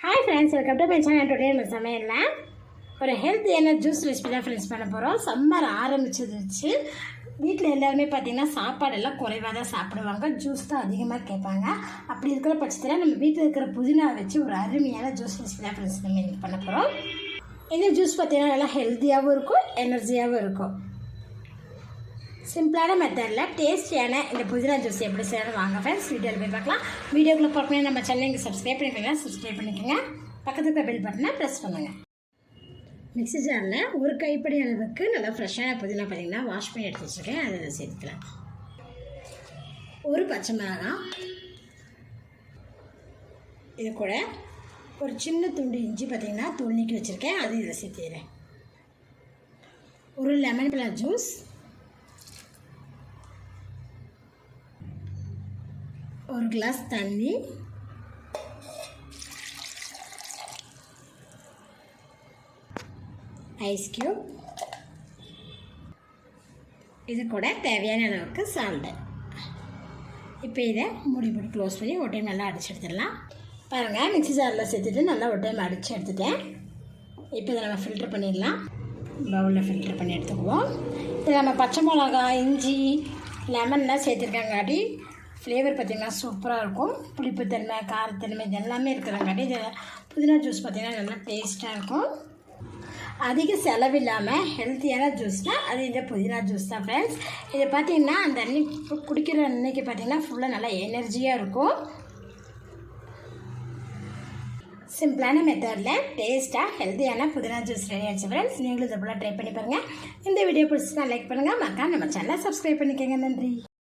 Hi friends, welcome to my channel. Today நம்ம சமையலில் ஒரு ஹெல்த்தியான ஜூஸ் ரெசிபி தான் ஃப்ரெண்ட்ஸ் பண்ண போகிறோம். சம்மர் ஆரம்பிச்சிருச்சு. வீட்டில் எல்லாருமே பார்த்திங்கன்னா சாப்பாடெல்லாம் குறைவாக தான் சாப்பிடுவாங்க, ஜூஸ் தான் அதிகமாக கேட்பாங்க. அப்படி இருக்கிற பட்சத்தில் நம்ம வீட்டில் இருக்கிற புதினா வச்சு ஒரு அருமையான ஜூஸ் ரெசிபி தான் ஃப்ரெண்ட்ஸ் நம்ம இன்றைக்கி பண்ண போகிறோம். இந்த ஜூஸ் பார்த்திங்கன்னா நல்லா ஹெல்த்தியாகவும் இருக்கும், எனர்ஜியாகவும் இருக்கும். சிம்பிளான மெத்தடில் டேஸ்டியான இந்த புதினா ஜூஸ் எப்படி செய்யணும் வாங்க ஃப்ரெண்ட்ஸ் வீடியோவில் போய் பார்க்கலாம். வீடியோக்குள்ளே பார்க்கணும் நம்ம சேனலுக்கு சப்ஸ்கிரைப் பண்ணிக்கோங்க, பக்கத்துக்கு பெல் பட்டனை ப்ரெஸ் பண்ணுங்கள். மிக்ஸி ஜாரில் ஒரு கைப்படி அளவுக்கு நல்லா ஃப்ரெஷ்ஷான புதினா பார்த்திங்கன்னா வாஷ் பண்ணி எடுத்து வச்சுருக்கேன். அதை சேர்த்துக்கலாம். ஒரு பச்சை மிளகாய், இது கூட ஒரு சின்ன துண்டு இஞ்சி பார்த்திங்கன்னா தூள் நீக்கி வச்சுருக்கேன், அது இதில் சேர்த்துக்கிறேன். ஒரு லெமன் பழ ஜூஸ், ஒரு கிளாஸ் தண்ணி, ஐஸ் க்யூப், இது கூட தேவையான அளவுக்கு சால்ட்டு. இப்போ இதை மூடி போட்டு க்ளோஸ் பண்ணி ஒரு டைம் நல்லா அடித்து எடுத்துடலாம். பாருங்கள், மிக்ஸி ஜாரில் சேர்த்துட்டு நல்லா ஒரு டைம் அடித்து எடுத்துட்டேன். இப்போ இதை நம்ம ஃபில்ட்ரு பண்ணிடலாம். பவுலில் ஃபில்ட்ரு பண்ணி எடுத்துக்குவோம். இதில் நம்ம பச்சை மிளகாய், இஞ்சி, லெமன்லாம் சேர்த்துருக்காங்காட்டி ஃப்ளேவர் பார்த்திங்கன்னா சூப்பராக இருக்கும். புளிப்புத்தன்மை, காரத்தன்மை இது எல்லாமே இருக்கிறங்காட்டி இது புதினா ஜூஸ் பார்த்திங்கன்னா நல்லா டேஸ்ட்டாக இருக்கும். அதிக செலவில்லாமல் ஹெல்த்தியான ஜூஸ்னால் அது இந்த புதினா ஜூஸ் தான் ஃப்ரெண்ட்ஸ். இது பார்த்திங்கன்னா அந்த அன்னைக்கு குடிக்கிற அன்னைக்கு பார்த்திங்கன்னா ஃபுல்லாக நல்லா எனர்ஜியாக இருக்கும். சிம்பிளான மெத்தடில் டேஸ்ட்டாக ஹெல்த்தியான புதினா ஜூஸ் ரெடி ஆகிடுச்சு ஃப்ரெண்ட்ஸ். நீங்களும் இதை போல் ட்ரை பண்ணி பாருங்கள். இந்த வீடியோ பிடிச்சினா லைக் பண்ணுங்கள், மறக்காம நம்ம சேனலை சப்ஸ்கிரைப் பண்ணிக்கோங்க. நன்றி.